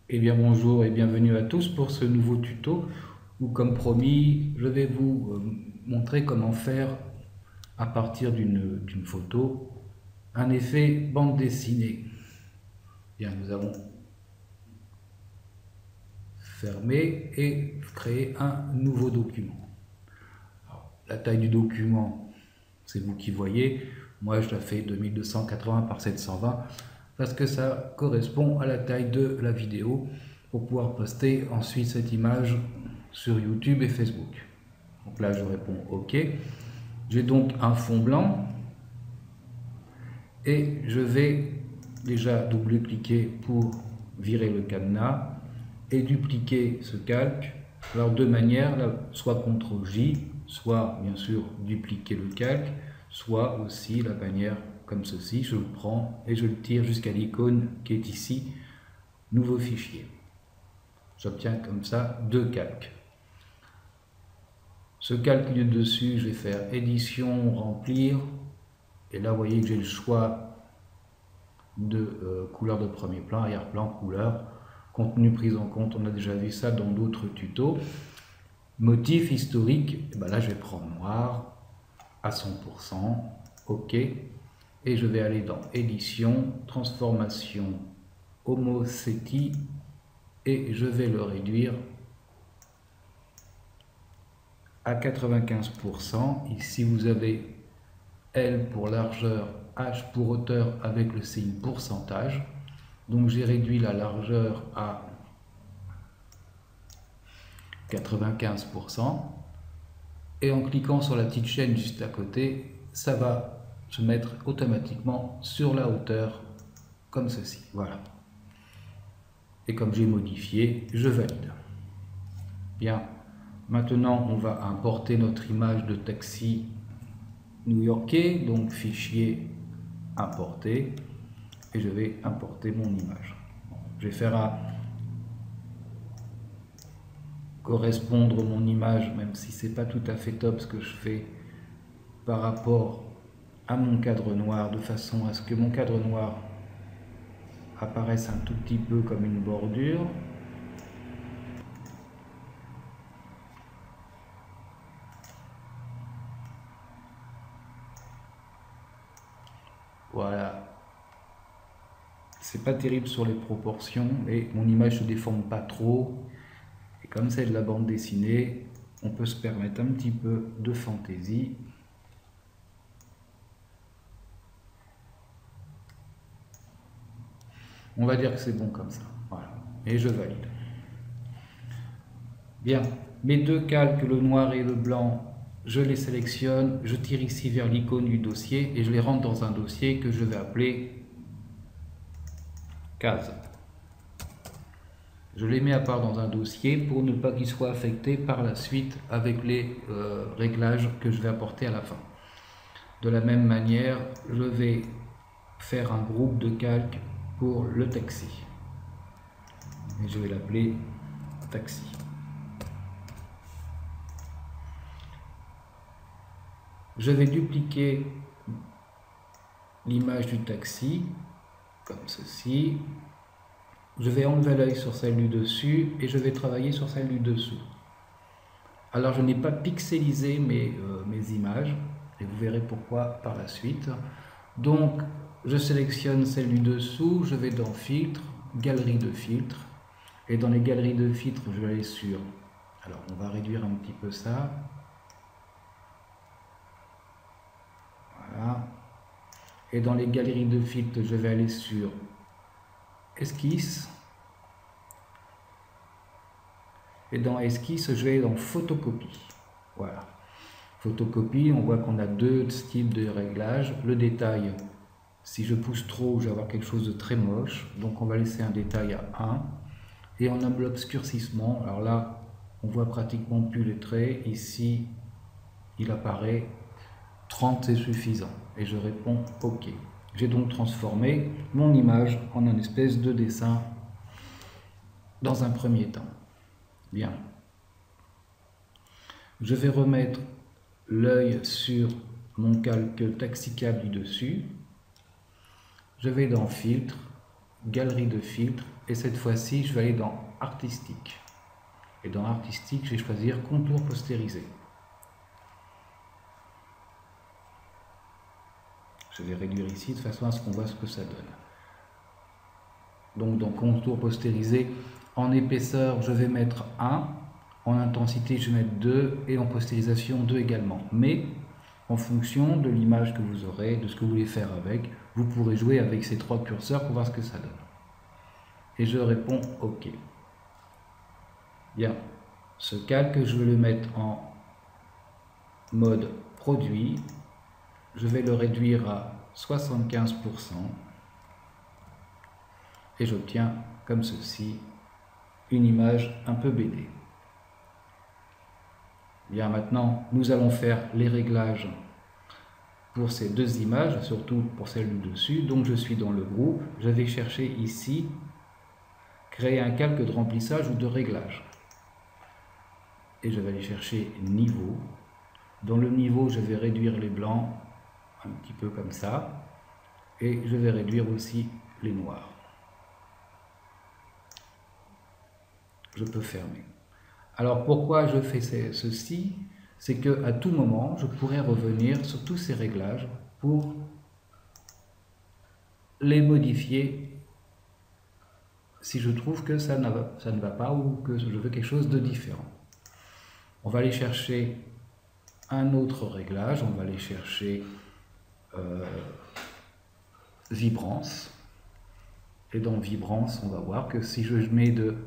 Eh bien bonjour et bienvenue à tous pour ce nouveau tuto où comme promis je vais vous montrer comment faire à partir d'une photo un effet bande dessinée. Bien, nous allons fermer et créer un nouveau document. Alors, la taille du document, c'est vous qui voyez. Moi je la fais 2280 par 720 parce que ça correspond à la taille de la vidéo pour pouvoir poster ensuite cette image sur YouTube et Facebook. Donc là je réponds OK. J'ai donc un fond blanc et je vais déjà double-cliquer pour virer le cadenas et dupliquer ce calque. Alors deux manières, soit CTRL-J, soit bien sûr dupliquer le calque, soit aussi la manière comme ceci, je le prends et je le tire jusqu'à l'icône qui est ici, nouveau fichier. J'obtiens comme ça deux calques. Ce calque du dessus, je vais faire édition, remplir, et là vous voyez que j'ai le choix de couleur de premier plan, arrière-plan, couleur, contenu pris en compte, on a déjà vu ça dans d'autres tutos. Motif historique, et ben là je vais prendre noir à 100%, OK, et je vais aller dans édition, transformation, homocétie, et je vais le réduire à 95%. Ici vous avez L pour largeur, H pour hauteur avec le signe pourcentage. Donc j'ai réduit la largeur à 95%. Et en cliquant sur la petite chaîne juste à côté, ça va se mettre automatiquement sur la hauteur comme ceci. Voilà. Et comme j'ai modifié, je valide. Bien. Maintenant, on va importer notre image de taxi new-yorkais. Donc fichier importer. Et je vais importer mon image. Je vais faire à correspondre mon image, même si c'est pas tout à fait top ce que je fais par rapport à mon cadre noir, de façon à ce que mon cadre noir apparaisse un tout petit peu comme une bordure. Voilà. C'est pas terrible sur les proportions, mais mon image se déforme pas trop. Et comme c'est de la bande dessinée, on peut se permettre un petit peu de fantaisie. On va dire que c'est bon comme ça. Voilà. Et je valide. Bien. Mes deux calques, le noir et le blanc, je les sélectionne. Je tire ici vers l'icône du dossier et je les rentre dans un dossier que je vais appeler case. Je les mets à part dans un dossier pour ne pas qu'ils soient affectés par la suite avec les réglages que je vais apporter à la fin. De la même manière, je vais faire un groupe de calques pour le taxi. Et je vais l'appeler taxi. Je vais dupliquer l'image du taxi, comme ceci. Je vais enlever l'œil sur celle du dessus et je vais travailler sur celle du dessous. Alors je n'ai pas pixelisé mes images et vous verrez pourquoi par la suite. Donc je sélectionne celle du dessous, je vais dans filtre, galerie de filtres et dans les galeries de filtres je vais aller sur, alors on va réduire un petit peu ça, voilà, et dans les galeries de filtres je vais aller sur esquisse. Et dans esquisse, je vais aller dans photocopie. Voilà. Photocopie, on voit qu'on a deux types de réglages. Le détail, si je pousse trop, je vais avoir quelque chose de très moche. Donc on va laisser un détail à 1. Et on a l'obscurcissement. Alors là, on voit pratiquement plus les traits. Ici, il apparaît 30, c'est suffisant. Et je réponds OK. J'ai donc transformé mon image en une espèce de dessin dans un premier temps. Bien. Je vais remettre l'œil sur mon calque taxicab du dessus. Je vais dans filtre, galerie de filtres Et cette fois-ci, je vais aller dans artistique. Et dans artistique, je vais choisir contour postérisé. Je vais réduire ici de façon à ce qu'on voit ce que ça donne. Donc dans contour postérisé, en épaisseur, je vais mettre 1. En intensité, je vais mettre 2. Et en postérisation, 2 également. Mais en fonction de l'image que vous aurez, de ce que vous voulez faire avec, vous pourrez jouer avec ces 3 curseurs pour voir ce que ça donne. Et je réponds OK. Bien. Ce calque, je vais le mettre en mode produit. Je vais le réduire à 75% et j'obtiens comme ceci une image un peu BD. Bien, maintenant, nous allons faire les réglages pour ces deux images, surtout pour celle du dessus. Donc, je suis dans le groupe. Je vais chercher ici, créer un calque de remplissage ou de réglage. Et je vais aller chercher niveau. Dans le niveau, je vais réduire les blancs un petit peu comme ça, et je vais réduire aussi les noirs. Je peux fermer. Alors pourquoi je fais ceci? C'est que à tout moment, je pourrais revenir sur tous ces réglages pour les modifier si je trouve que ça ne va pas ou que je veux quelque chose de différent. On va aller chercher un autre réglage, on va aller chercher vibrance, et dans vibrance on va voir que si je mets de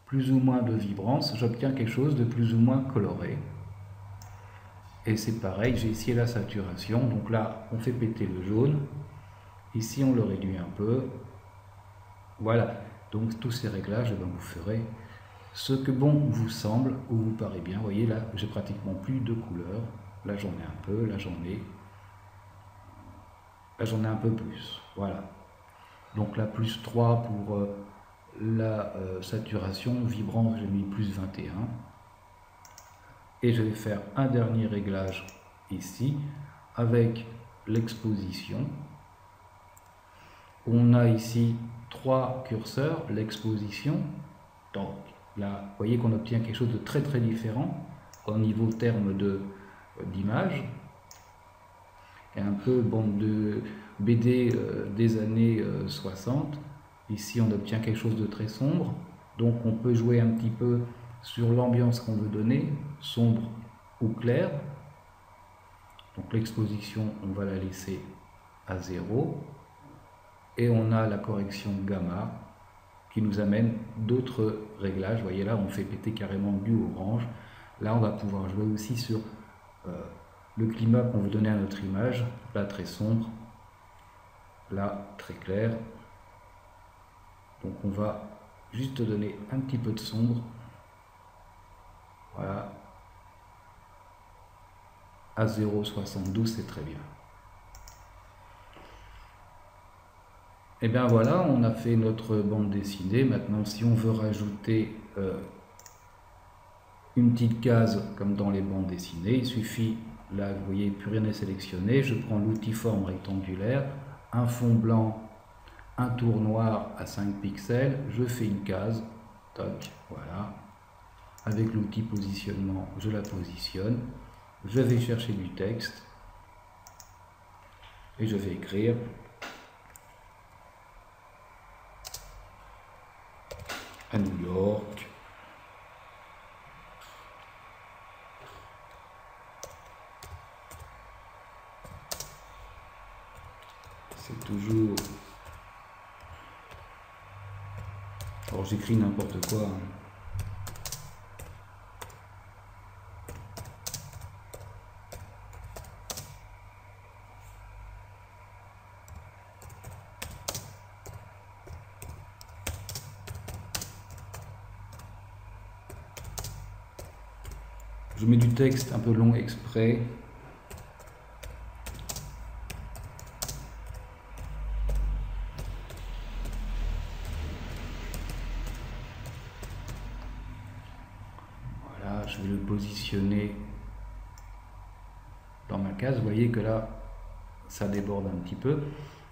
plus ou moins de vibrance, j'obtiens quelque chose de plus ou moins coloré. Et c'est pareil, j'ai ici la saturation, donc là on fait péter le jaune, ici on le réduit un peu, voilà. Donc tous ces réglages, vous ferez ce que bon vous semble ou vous paraît bien. Vous voyez là, j'ai pratiquement plus de couleurs, là j'en ai un peu, là j'en ai un peu plus, voilà. Donc là plus 3 pour la saturation, vibrance j'ai mis plus 21. Et je vais faire un dernier réglage ici avec l'exposition. On a ici 3 curseurs, l'exposition. Donc là, vous voyez qu'on obtient quelque chose de très très différent au niveau terme d'image. Et un peu bande de BD des années 60. Ici, on obtient quelque chose de très sombre. Donc, on peut jouer un petit peu sur l'ambiance qu'on veut donner, sombre ou clair. Donc, l'exposition, on va la laisser à 0. Et on a la correction gamma qui nous amène d'autres réglages. Vous voyez là, on fait péter carrément du orange. Là, on va pouvoir jouer aussi sur le climat qu'on veut donner à notre image, là très sombre, là très clair. Donc on va juste donner un petit peu de sombre, voilà, à 0,72 c'est très bien. Et bien voilà, on a fait notre bande dessinée. Maintenant si on veut rajouter une petite case comme dans les bandes dessinées, il suffit, là vous voyez plus rien n'est sélectionné, je prends l'outil forme rectangulaire, un fond blanc, un tour noir à 5 pixels, je fais une case, toc, voilà, avec l'outil positionnement je la positionne, je vais chercher du texte et je vais écrire à New York. C'est toujours... Alors j'écris n'importe quoi. Je mets du texte un peu long exprès. Je vais le positionner dans ma case. Vous voyez que là, ça déborde un petit peu.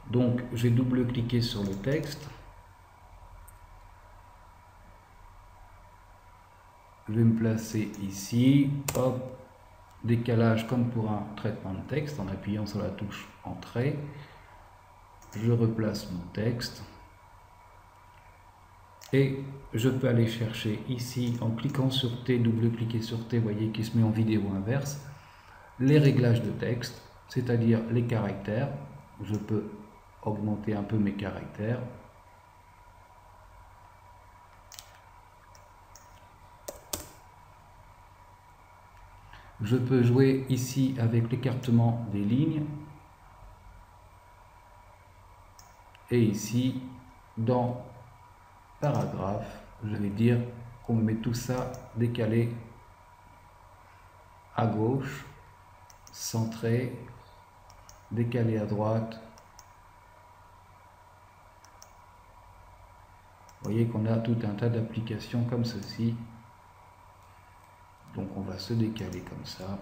Donc je vais double-cliquer sur le texte. Je vais me placer ici, hop, décalage comme pour un traitement de texte en appuyant sur la touche Entrée. Je replace mon texte et je peux aller chercher ici en cliquant sur T, double-cliquer sur T, vous voyez qu'il se met en vidéo inverse, les réglages de texte, c'est-à-dire les caractères. Je peux augmenter un peu mes caractères. Je peux jouer ici avec l'écartement des lignes. Et ici, dans paragraphe, je vais dire qu'on me met tout ça décalé à gauche, centré, décalé à droite. Vous voyez qu'on a tout un tas d'applications comme ceci. Donc on va se décaler comme ça.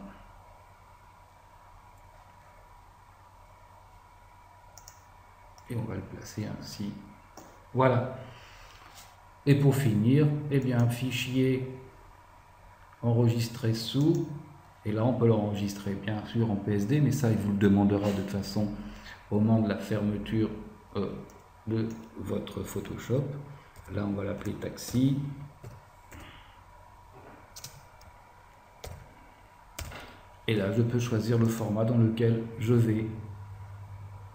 Et on va le placer ainsi. Voilà. Et pour finir, eh bien, un fichier enregistré sous, et là on peut l'enregistrer bien sûr en PSD, mais ça il vous le demandera de toute façon au moment de la fermeture de votre Photoshop. Là on va l'appeler taxi. Et là je peux choisir le format dans lequel je vais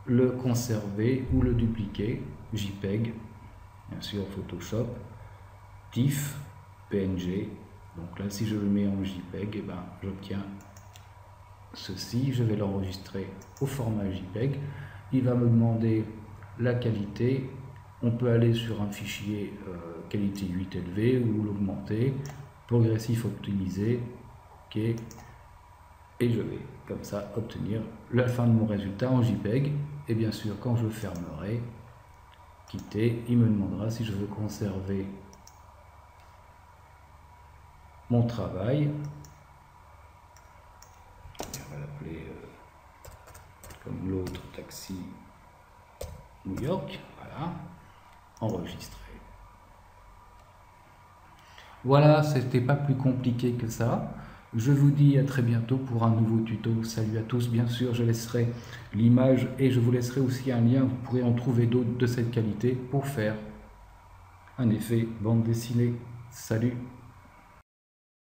le conserver ou le dupliquer, JPEG, bien sûr Photoshop, TIFF, PNG. Donc là si je le mets en JPEG, eh ben, j'obtiens ceci, je vais l'enregistrer au format JPEG. Il va me demander la qualité, on peut aller sur un fichier qualité 8 élevé ou l'augmenter, progressif optimisé, ok, et je vais comme ça obtenir la fin de mon résultat en JPEG. Et bien sûr quand je fermerai, quitter, il me demandera si je veux conserver mon travail. On va l'appeler comme l'autre, taxi New York. Voilà, enregistrer. Voilà, c'était pas plus compliqué que ça. Je vous dis à très bientôt pour un nouveau tuto. Salut à tous. Bien sûr, je laisserai l'image et je vous laisserai aussi un lien. Vous pourrez en trouver d'autres de cette qualité pour faire un effet bande dessinée. Salut!